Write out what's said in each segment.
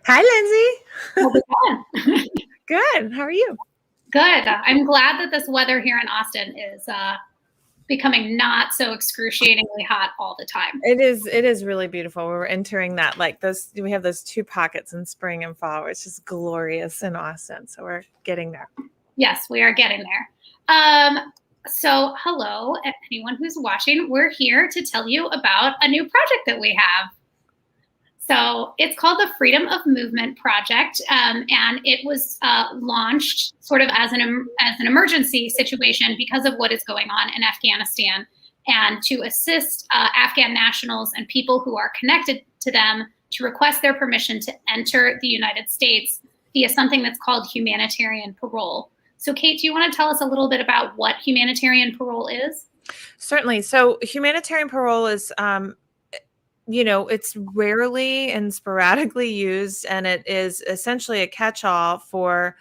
Hi, Lindsay. How's it going? Good. How are you? Good. I'm glad that this weather here in Austin is becoming not so excruciatingly hot all the time. It is. It is really beautiful. We're entering that those. We have those two pockets in spring and fall, where it's just glorious in Austin. So we're getting there. Yes, we are getting there. So hello, anyone who's watching. We're here to tell you about a new project that we have. So it's called the Freedom of Movement Project, and it was launched sort of as an emergency situation because of what is going on in Afghanistan, and to assist Afghan nationals and people who are connected to them to request their permission to enter the United States via something that's called humanitarian parole. So Kate, do you want to tell us a little bit about what humanitarian parole is? Certainly. So humanitarian parole is it's rarely and sporadically used, and it is essentially a catch-all for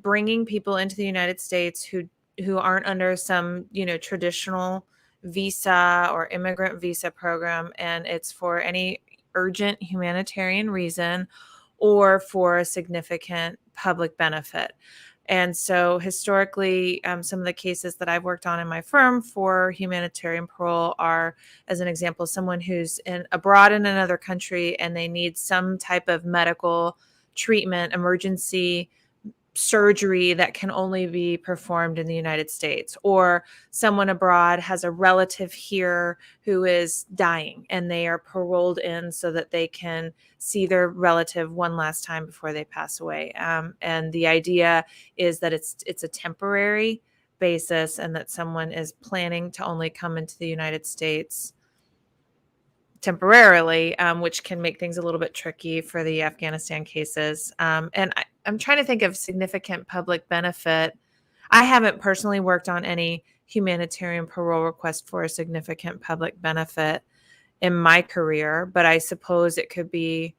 bringing people into the United States who aren't under some traditional visa or immigrant visa program, and it's for any urgent humanitarian reason or for a significant public benefit. And so historically, some of the cases that I've worked on in my firm for humanitarian parole are, as an example, someone who's abroad in another country and they need some type of medical treatment, emergency surgery that can only be performed in the United States, or someone abroad has a relative here who is dying and they are paroled in so that they can see their relative one last time before they pass away. And the idea is that it's a temporary basis, and that someone is planning to only come into the United States temporarily, which can make things a little bit tricky for the Afghanistan cases. And I'm trying to think of significant public benefit. I haven't personally worked on any humanitarian parole request for a significant public benefit in my career, but I suppose it could be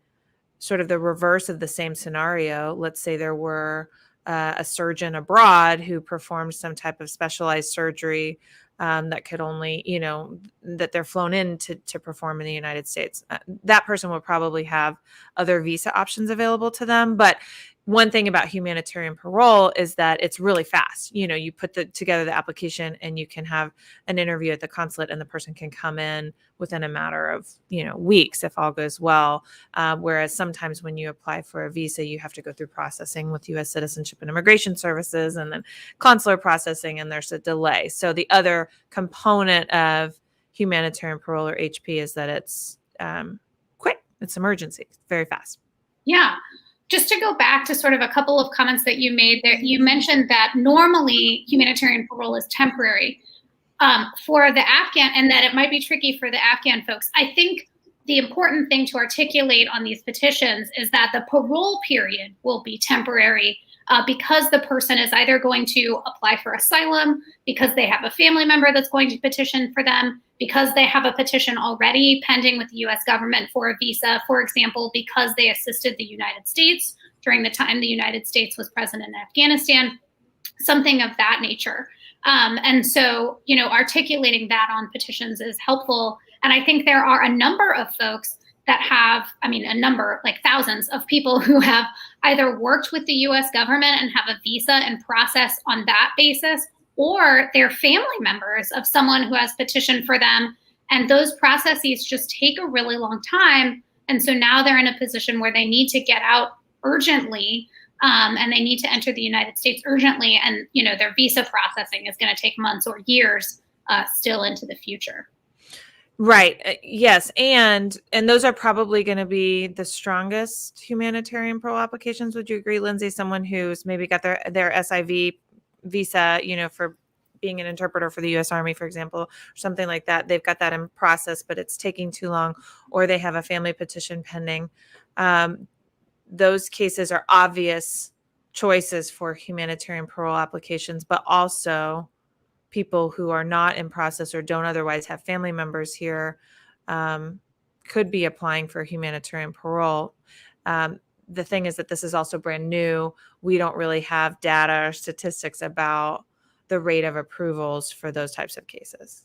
sort of the reverse of the same scenario. Let's say there were a surgeon abroad who performed some type of specialized surgery that could only, that they're flown in to perform in the United States. That person would probably have other visa options available to them. But one thing about humanitarian parole is that it's really fast. You put together the application and you can have an interview at the consulate and the person can come in within a matter of, weeks if all goes well. Whereas sometimes when you apply for a visa, you have to go through processing with U.S. Citizenship and Immigration Services and then consular processing, and there's a delay. So the other component of humanitarian parole, or HP, is that it's quick. It's emergency. It's very fast. Yeah. Just to go back to sort of a couple of comments that you made there, you mentioned that normally humanitarian parole is temporary for the Afghan, and that it might be tricky for the Afghan folks. I think the important thing to articulate on these petitions is that the parole period will be temporary because the person is either going to apply for asylum, because they have a family member that's going to petition for them, because they have a petition already pending with the US government for a visa, for example, because they assisted the United States during the time the United States was present in Afghanistan, something of that nature. And so, articulating that on petitions is helpful. And I think there are a number of folks that have, like thousands of people who have either worked with the US government and have a visa in process on that basis, or they're family members of someone who has petitioned for them. And those processes just take a really long time. And so now they're in a position where they need to get out urgently, and they need to enter the United States urgently. And, their visa processing is going to take months or years still into the future. Right. Yes. And those are probably going to be the strongest humanitarian parole applications. Would you agree, Lindsay? Someone who's maybe got their SIV visa, for being an interpreter for the U.S. Army, for example, or something like that. They've got that in process, but it's taking too long, or they have a family petition pending. Those cases are obvious choices for humanitarian parole applications, but also people who are not in process or don't otherwise have family members here could be applying for humanitarian parole. The thing is that this is also brand new. We don't really have data or statistics about the rate of approvals for those types of cases.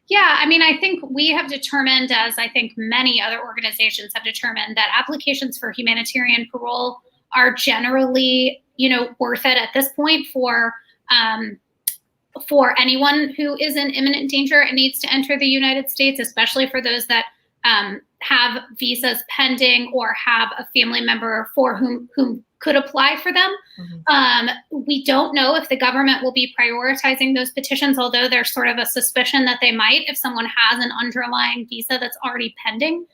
Yeah, I mean, I think we have determined, as I think many other organizations have determined, that applications for humanitarian parole are generally, worth it at this point for anyone who is in imminent danger and needs to enter the United States, especially for those that have visas pending or have a family member for whom could apply for them. We don't know if the government will be prioritizing those petitions, although there's sort of a suspicion that they might if someone has an underlying visa that's already pending.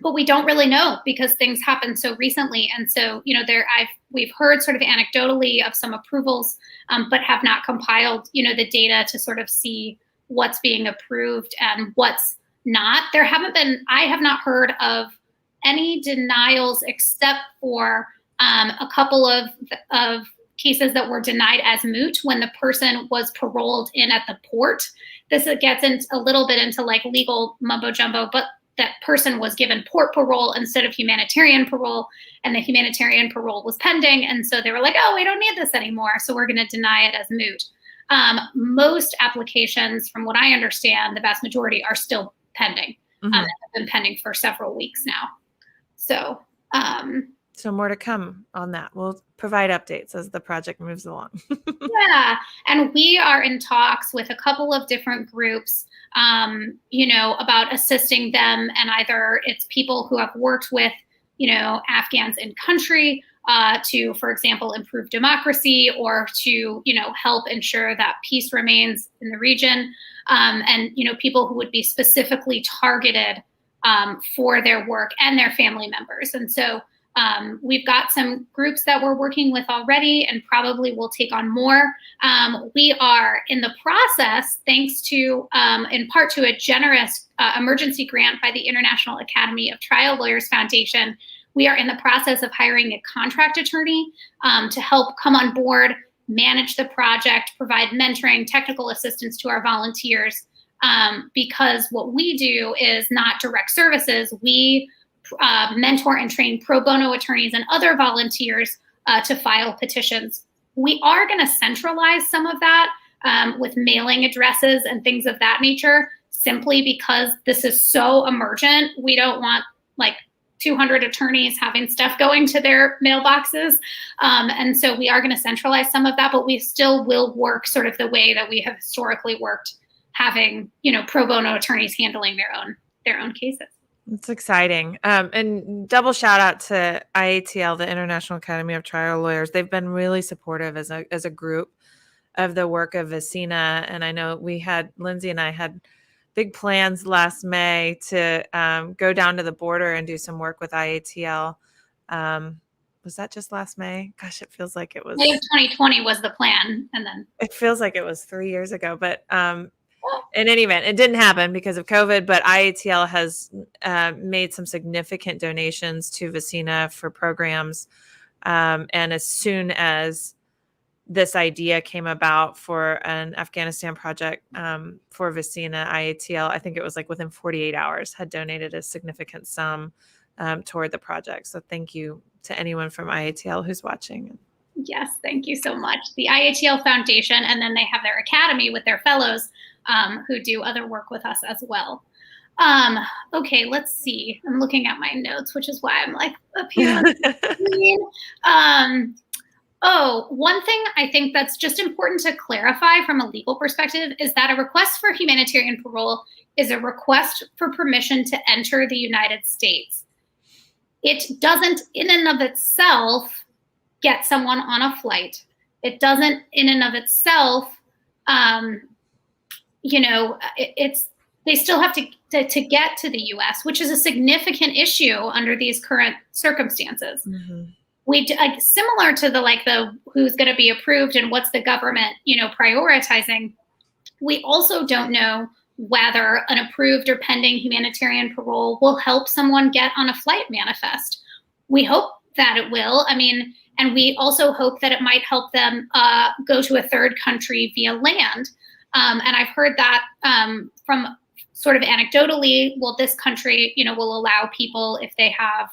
But we don't really know because things happen so recently. And so, we've heard sort of anecdotally of some approvals, but have not compiled, the data to sort of see what's being approved and what's not. I have not heard of any denials except for a couple of cases that were denied as moot when the person was paroled in at the port. This gets into a little bit into like legal mumbo jumbo, but that person was given port parole instead of humanitarian parole, and the humanitarian parole was pending. And so they were like, oh, we don't need this anymore, so we're going to deny it as moot. Most applications, from what I understand, the vast majority are still pending. Have been pending for several weeks now. So more to come on that. We'll provide updates as the project moves along. Yeah. And we are in talks with a couple of different groups, about assisting them. And either it's people who have worked with, Afghans in country to, for example, improve democracy or to, help ensure that peace remains in the region. And, people who would be specifically targeted for their work and their family members. And so we've got some groups that we're working with already and probably will take on more. We are in the process, thanks to, in part to a generous emergency grant by the International Academy of Trial Lawyers Foundation, we are in the process of hiring a contract attorney to help come on board, manage the project, provide mentoring, technical assistance to our volunteers, because what we do is not direct services. We mentor and train pro bono attorneys and other volunteers to file petitions. We are going to centralize some of that with mailing addresses and things of that nature, simply because this is so emergent. We don't want like 200 attorneys having stuff going to their mailboxes. And so we are going to centralize some of that, but we still will work sort of the way that we have historically worked, having, pro bono attorneys handling their own cases. It's exciting. And double shout out to IATL, the International Academy of Trial Lawyers. They've been really supportive as a group of the work of VECINA. And I know Lindsay and I had big plans last May to go down to the border and do some work with IATL. Was that just last May? Gosh, it feels like it was. May of 2020 was the plan. And then it feels like it was 3 years ago, but in any event, it didn't happen because of COVID, but IATL has made some significant donations to VECINA for programs. And as soon as this idea came about for an Afghanistan project for VECINA, IATL, I think it was like within 48 hours, had donated a significant sum toward the project. So thank you to anyone from IATL who's watching. Yes, thank you so much. The IATL Foundation, and then they have their academy with their fellows who do other work with us as well. Okay, let's see. I'm looking at my notes, which is why I'm like up here on the screen. One thing I think that's just important to clarify from a legal perspective is that a request for humanitarian parole is a request for permission to enter the United States. It doesn't in and of itself get someone on a flight. It doesn't in and of itself, they still have to get to the U.S., which is a significant issue under these current circumstances. We similar to the who's going to be approved and what's the government, prioritizing. We also don't know whether an approved or pending humanitarian parole will help someone get on a flight manifest. We hope that it will. And we also hope that it might help them go to a third country via land. And I've heard that from sort of anecdotally, this country, will allow people if they have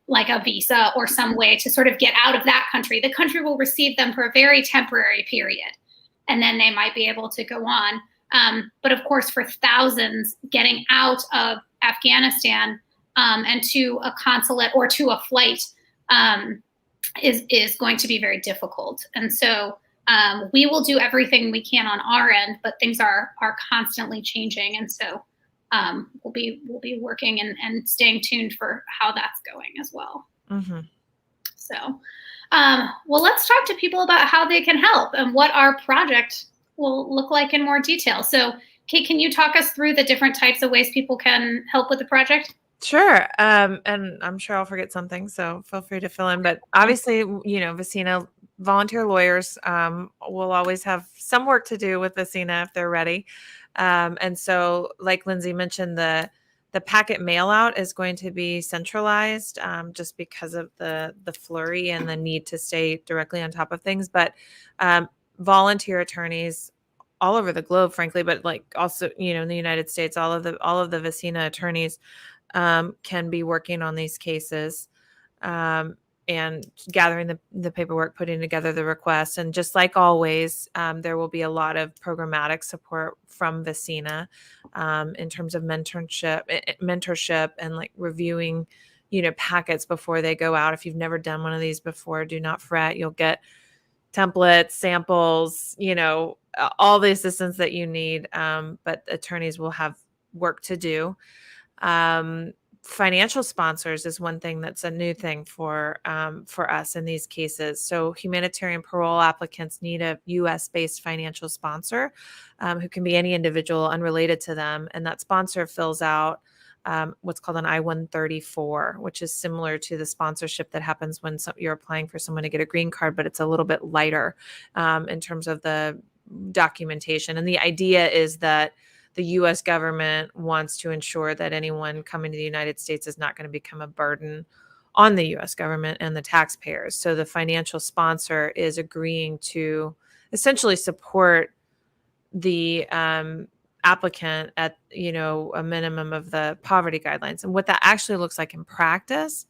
like a visa or some way to sort of get out of that country. The country will receive them for a very temporary period, and then they might be able to go on. But of course, for thousands getting out of Afghanistan and to a consulate or to a flight is going to be very difficult. And so we will do everything we can on our end, but things are constantly changing. And so we'll be working and staying tuned for how that's going as well. Mm-hmm. So, well, let's talk to people about how they can help and what our project will look like in more detail. So, Kate, can you talk us through the different types of ways people can help with the project? Sure. And I'm sure I'll forget something, so feel free to fill in. But obviously, VECINA volunteer lawyers will always have some work to do with VECINA if they're ready. And so, like Lindsay mentioned, the packet mail out is going to be centralized just because of the flurry and the need to stay directly on top of things. But volunteer attorneys all over the globe, frankly, but like also, in the United States, all of the VECINA attorneys can be working on these cases and gathering the paperwork, putting together the requests. And just like always, there will be a lot of programmatic support from VECINA in terms of mentorship and like reviewing, packets before they go out. If you've never done one of these before, do not fret. You'll get templates, samples, all the assistance that you need. But attorneys will have work to do. Financial sponsors is one thing that's a new thing for us in these cases. So humanitarian parole applicants need a U.S.-based financial sponsor who can be any individual unrelated to them. And that sponsor fills out what's called an I-134, which is similar to the sponsorship that happens when you're applying for someone to get a green card, but it's a little bit lighter in terms of the documentation. And the idea is that the U.S. government wants to ensure that anyone coming to the United States is not going to become a burden on the U.S. government and the taxpayers. So the financial sponsor is agreeing to essentially support the applicant at, a minimum of the poverty guidelines. And what that actually looks like in practice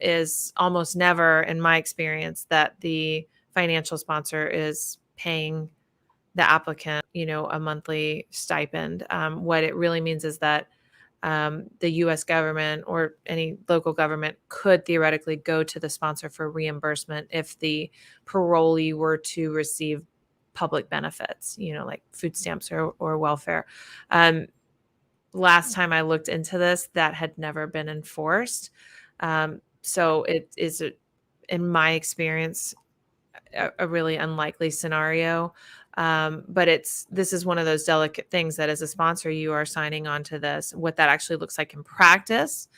is almost never, in my experience, that the financial sponsor is paying the applicant, a monthly stipend. What it really means is that the U.S. government or any local government could theoretically go to the sponsor for reimbursement if the parolee were to receive public benefits, like food stamps or welfare. Last time I looked into this, that had never been enforced. So it is, in my experience, a really unlikely scenario. But this is one of those delicate things that as a sponsor, you are signing on to this. What that actually looks like in practice,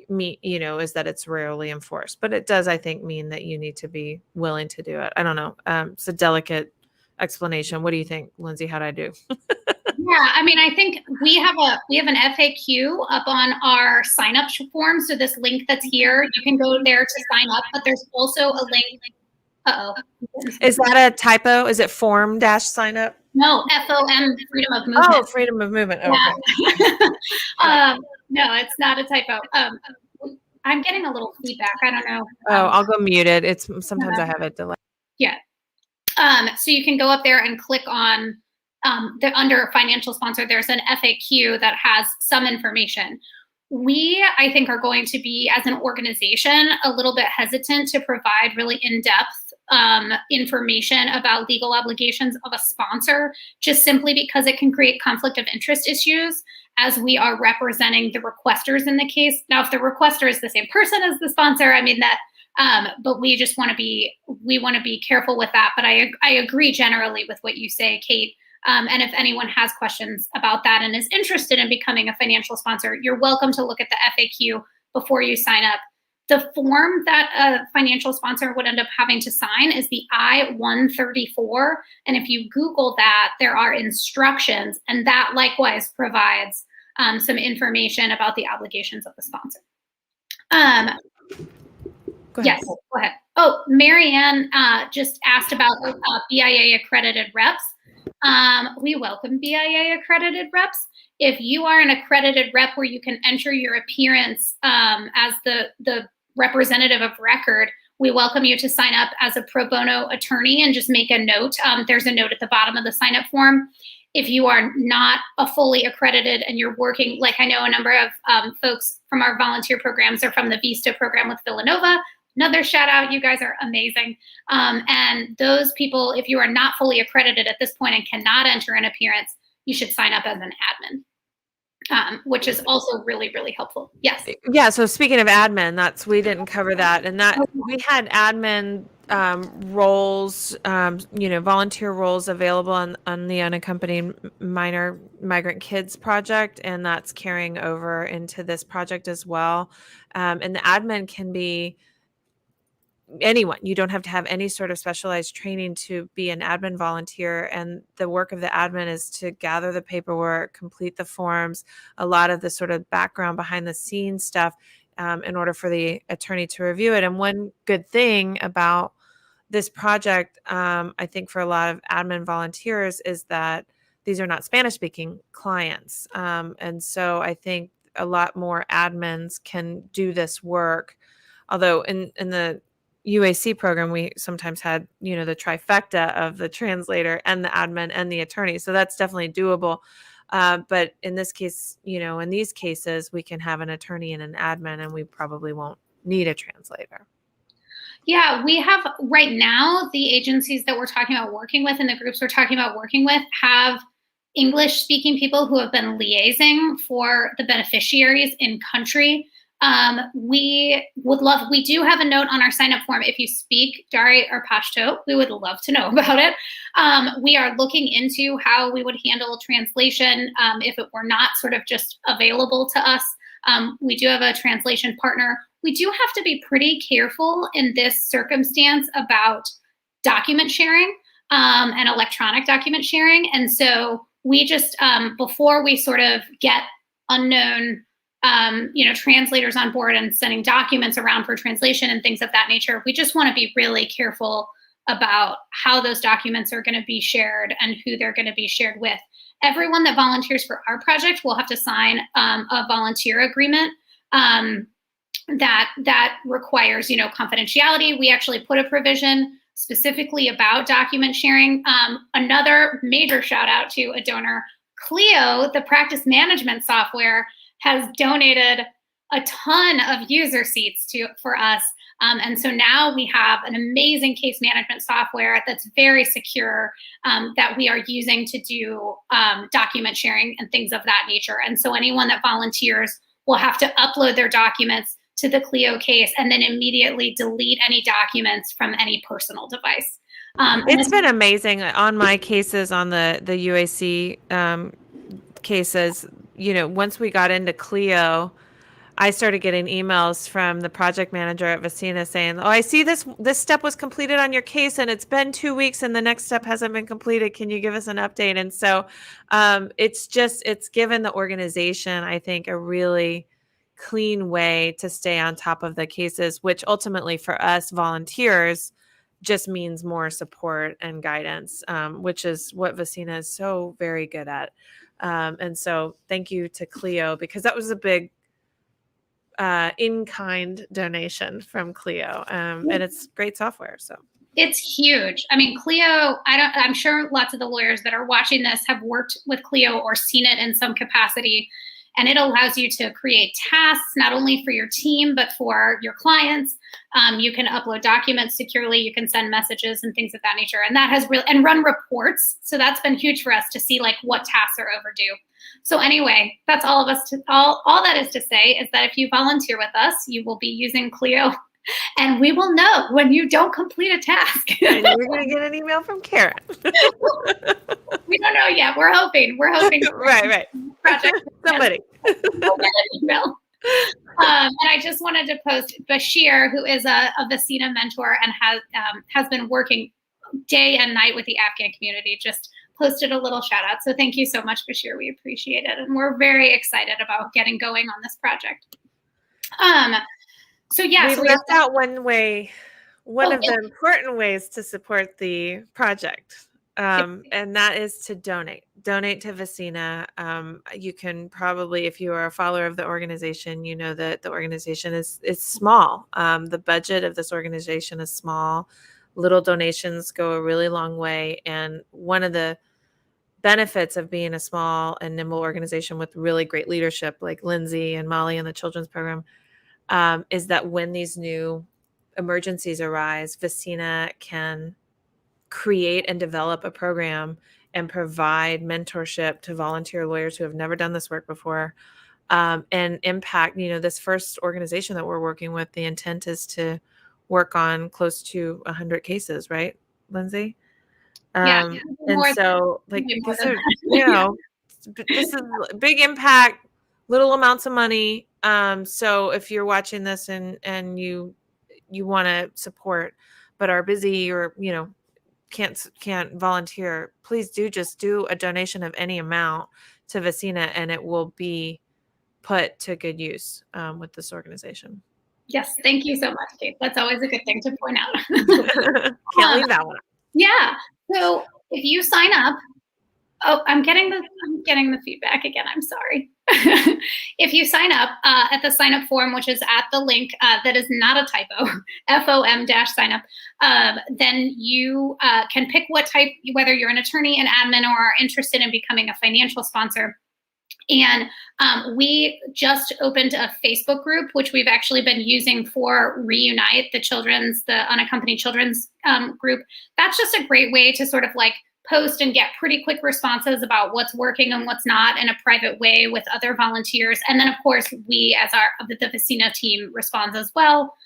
is that it's rarely enforced, but it does, I think, mean that you need to be willing to do it. I don't know. It's a delicate explanation. What do you think, Lindsay? How'd I do? Yeah, I mean, I think we have an FAQ up on our sign up form. So this link that's here, you can go there to sign up, but there's also a link. Is that a typo? Is it form-sign up? No, FOM, freedom of movement. Oh, freedom of movement. Yeah. Okay. No, it's not a typo. I'm getting a little feedback. I don't know. I'll go mute it. Sometimes I have a delay. Yeah. So you can go up there and click on under financial sponsor. There's an FAQ that has some information. We, I think, are going to be, as an organization, a little bit hesitant to provide really in-depth information about legal obligations of a sponsor, just simply because it can create conflict of interest issues as we are representing the requesters in the case. Now, if the requester is the same person as the sponsor, I mean that, but we just want to be careful with that. But I agree generally with what you say, Kate. And if anyone has questions about that and is interested in becoming a financial sponsor, you're welcome to look at the FAQ before you sign up. The form that a financial sponsor would end up having to sign is the I-134. And if you Google that, there are instructions, and that likewise provides some information about the obligations of the sponsor. Yes, go ahead. Oh, Marianne just asked about BIA accredited reps. We welcome BIA accredited reps. If you are an accredited rep where you can enter your appearance as the representative of record, we welcome you to sign up as a pro bono attorney and just make a note. There's a note at the bottom of the sign up form. If you are not a fully accredited and you're working, like I know a number of folks from our volunteer programs are from the VISTA program with Villanova. Another shout out, you guys are amazing. And those people, if you are not fully accredited at this point and cannot enter an appearance, you should sign up as an admin, which is also really, really helpful. Yes. Yeah. So speaking of admin, we didn't cover that. And that we had admin roles, volunteer roles available on the unaccompanied minor migrant kids project. And that's carrying over into this project as well. And the admin can be anyone. You don't have to have any sort of specialized training to be an admin volunteer. And the work of the admin is to gather the paperwork, complete the forms, a lot of the sort of background behind the scenes stuff in order for the attorney to review it. And one good thing about this project, I think for a lot of admin volunteers, is that these are not Spanish speaking clients. And so I think a lot more admins can do this work. Although in the UAC program, we sometimes had, the trifecta of the translator and the admin and the attorney. So that's definitely doable. But in this case, in these cases, we can have an attorney and an admin, and we probably won't need a translator. Yeah, we have right now, the agencies that we're talking about working with and the groups we're talking about working with have English speaking people who have been liaising for the beneficiaries in country. We do have a note on our sign up form. If you speak Dari or Pashto, we would love to know about it. We are looking into how we would handle translation if it were not sort of just available to us. We do have a translation partner. We do have to be pretty careful in this circumstance about document sharing and electronic document sharing. And so we just, before we sort of get unknown translators on board and sending documents around for translation and things of that nature, we just want to be really careful about how those documents are going to be shared and who they're going to be shared with. Everyone that volunteers for our project will have to sign a volunteer agreement that requires, confidentiality. We actually put a provision specifically about document sharing. Another major shout out to a donor, Clio, the practice management software, has donated a ton of user seats for us. And so now we have an amazing case management software that's very secure that we are using to do document sharing and things of that nature. And so anyone that volunteers will have to upload their documents to the Clio case and then immediately delete any documents from any personal device. It's been amazing on my cases, on the UAC cases. Once we got into Clio, I started getting emails from the project manager at VECINA saying, "Oh, I see this step was completed on your case, and it's been 2 weeks, and the next step hasn't been completed. Can you give us an update?" And so, it's given the organization, I think, a really clean way to stay on top of the cases, which ultimately for us volunteers just means more support and guidance, which is what VECINA is so very good at. And so thank you to Clio, because that was a big in-kind donation from Clio, and it's great software. So it's huge. I mean, Clio, I'm sure lots of the lawyers that are watching this have worked with Clio or seen it in some capacity. And it allows you to create tasks, not only for your team, but for your clients. You can upload documents securely. You can send messages and things of that nature. And that has and run reports. So that's been huge for us to see like what tasks are overdue. So anyway, that's all that is to say is that if you volunteer with us, you will be using Clio. And we will know when you don't complete a task. And you're going to get an email from Karen. We don't know yet. We're hoping. Right. Project somebody. We'll get an email. And I just wanted to post Bashir, who is a VECINA mentor and has been working day and night with the Afghan community, just posted a little shout out. So thank you so much, Bashir. We appreciate it. And we're very excited about getting going on this project. So yeah, we left out one of the important ways to support the project. And that is to donate. Donate to VECINA. You can probably, if you are a follower of the organization, you know that the organization is small. The budget of this organization is small. Little donations go a really long way. And one of the benefits of being a small and nimble organization with really great leadership, like Lindsay and Molly in the children's program, is that when these new emergencies arise, VECINA can create and develop a program and provide mentorship to volunteer lawyers who have never done this work before, and impact. This first organization that we're working with, the intent is to work on close to 100 cases, right, Lindsay? Yeah, And so, like, way more these than are, that. this is big impact, little amounts of money. So if you're watching this and you want to support, but are busy or, can't volunteer, please just do a donation of any amount to VECINA, and it will be put to good use with this organization. Yes, thank you so much, Kate. That's always a good thing to point out. Can't leave that one. Yeah. So if you sign up, I'm getting the feedback again. I'm sorry. If you sign up at the sign up form, which is at the link that is not a typo, FOM-sign up, then you can pick what type, whether you're an attorney, an admin, or are interested in becoming a financial sponsor. And we just opened a Facebook group, which we've actually been using for Reunite, the unaccompanied children's group. That's just a great way to sort of like post and get pretty quick responses about what's working and what's not in a private way with other volunteers. And then, of course, we, as the VECINA team, responds as well.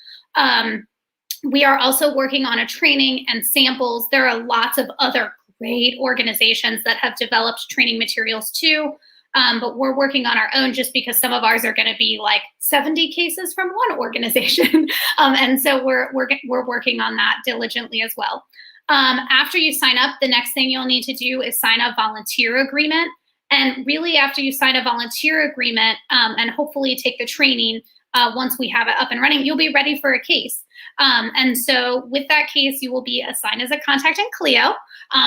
We are also working on a training and samples. There are lots of other great organizations that have developed training materials too. But we're working on our own just because some of ours are going to be like 70 cases from one organization. And so we're working on that diligently as well. After you sign up, the next thing you'll need to do is sign a volunteer agreement. And really, after you sign a volunteer agreement and hopefully take the training, once we have it up and running, you'll be ready for a case. And so with that case, you will be assigned as a contact in Clio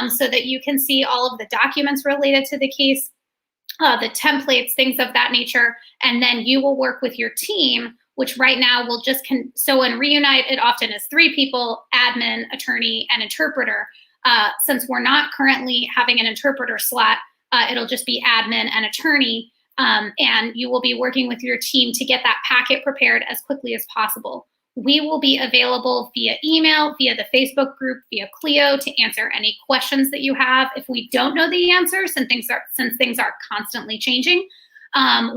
so that you can see all of the documents related to the case, the templates, things of that nature. And then you will work with your team, which right now will just so in Reunite, it often is 3 people: admin, attorney, and interpreter. Since we're not currently having an interpreter slot, it'll just be admin and attorney. And you will be working with your team to get that packet prepared as quickly as possible. We will be available via email, via the Facebook group, via Clio to answer any questions that you have. If we don't know the answers, since things are constantly changing,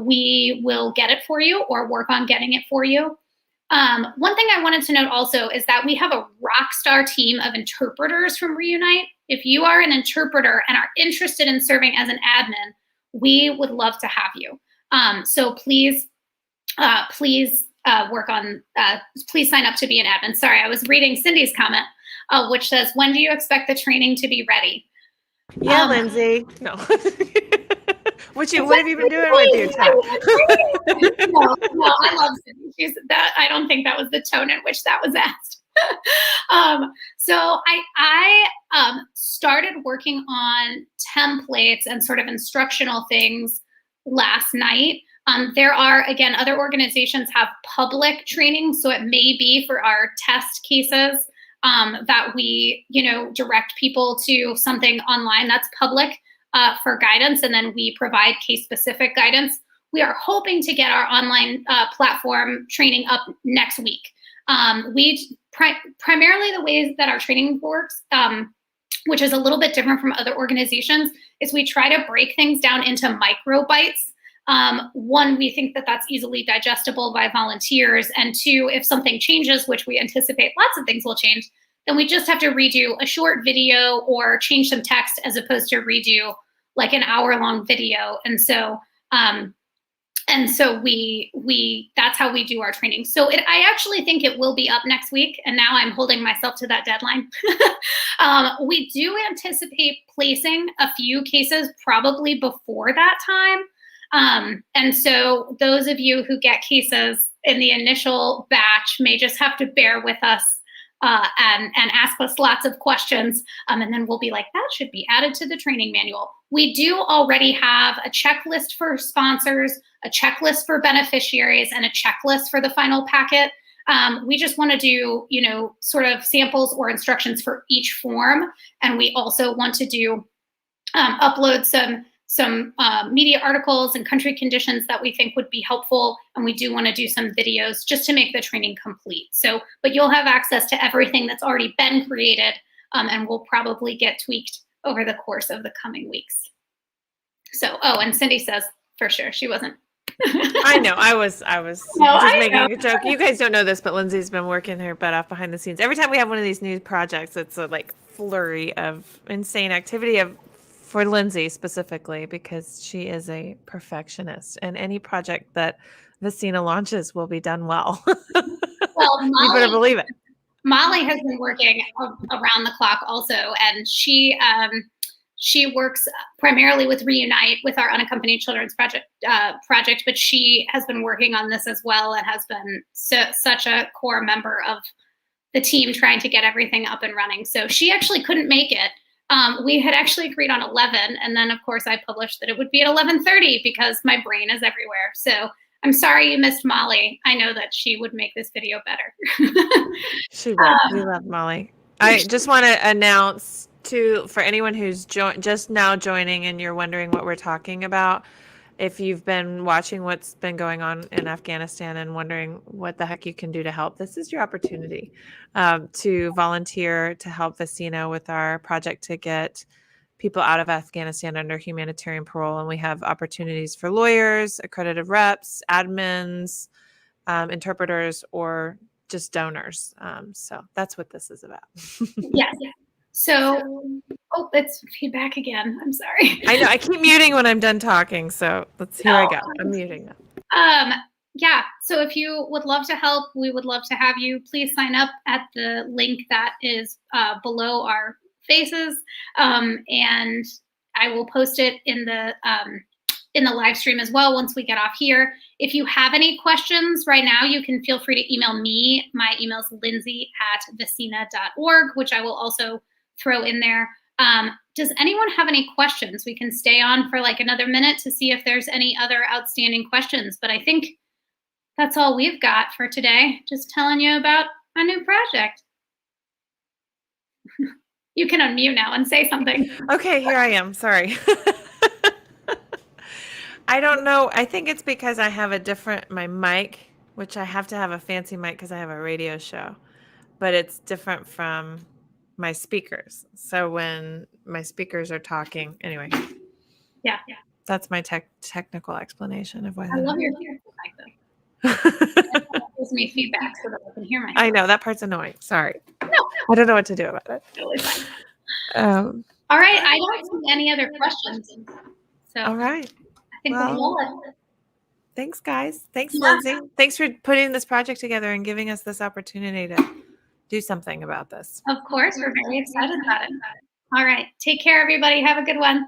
we will get it for you or work on getting it for you. One thing I wanted to note also is that we have a rock star team of interpreters from Reunite. If you are an interpreter and are interested in serving as an admin, we would love to have you. So please work on, please sign up to be an admin. Sorry, I was reading Cindy's comment, which says, when do you expect the training to be ready? Yeah, Lindsay. No. What have you been doing with your time? No, I love Cindy. I don't think that was the tone in which that was asked. So I started working on templates and sort of instructional things last night. There are, again, other organizations have public training, so it may be for our test cases that we, direct people to something online that's public for guidance, and then we provide case-specific guidance. We are hoping to get our online platform training up next week. Primarily the ways that our training works, which is a little bit different from other organizations, is we try to break things down into micro bites. One, we think that that's easily digestible by volunteers. And 2, if something changes, which we anticipate lots of things will change, then we just have to redo a short video or change some text as opposed to redo like an hour-long video. And so we that's how we do our training. So I actually think it will be up next week. And now I'm holding myself to that deadline. We do anticipate placing a few cases probably before that time. And so those of you who get cases in the initial batch may just have to bear with us and ask us lots of questions. And then we'll be like, that should be added to the training manual. We do already have a checklist for sponsors, a checklist for beneficiaries, and a checklist for the final packet. We just want to do, sort of samples or instructions for each form. And we also want to do upload some media articles and country conditions that we think would be helpful. And we do want to do some videos just to make the training complete. But you'll have access to everything that's already been created, and will probably get tweaked over the course of the coming weeks. And Cindy says, for sure, she wasn't. I know. I was just making a joke. You guys don't know this, but Lindsay's been working her butt off behind the scenes. Every time we have one of these new projects, it's a flurry of insane activity for Lindsay specifically, because she is a perfectionist, and any project that VECINA launches will be done well. Well, you better believe it. Molly has been working around the clock also, and she works primarily with Reunite, with our unaccompanied children's project, but she has been working on this as well, and has been such a core member of the team trying to get everything up and running. So she actually couldn't make it. We had actually agreed on 11, and then of course I published that it would be at 11:30 because my brain is everywhere. So I'm sorry you missed Molly. I know that she would make this video better. She would. We love Molly. I just want to announce for anyone who's just now joining and you're wondering what we're talking about, if you've been watching what's been going on in Afghanistan and wondering what the heck you can do to help, this is your opportunity to volunteer to help VECINA with our project to get people out of Afghanistan under humanitarian parole. And we have opportunities for lawyers, accredited reps, admins, interpreters, or just donors. So that's what this is about. Yes. So, it's feedback again. I'm sorry. I know. I keep muting when I'm done talking. So here I go. I'm muting them. Yeah. So if you would love to help, we would love to have you. Please sign up at the link that is below our faces. And I will post it in the live stream as well once we get off here. If you have any questions right now, you can feel free to email me. My email is lindsay@vecina.org, which I will also throw in there. Does anyone have any questions? We can stay on for another minute to see if there's any other outstanding questions, but I think that's all we've got for today. Just telling you about a new project. You can unmute now and say something. Okay, here I am. Sorry. I don't know. I think it's because I have my mic, which I have to have a fancy mic because I have a radio show, but it's different from my speakers. So when my speakers are talking, anyway. Yeah. That's my technical explanation of why. I love your mic though. It gives me feedback so that I can hear myself. I know that part's annoying. Sorry. No. I don't know what to do about it. Totally fine. All right. I don't see any other questions. So all right. I think we'll roll it. Thanks, guys. Thanks, Lindsay. Thanks for putting this project together and giving us this opportunity to do something about this. Of course. We're very excited about it. All right. Take care, everybody. Have a good one.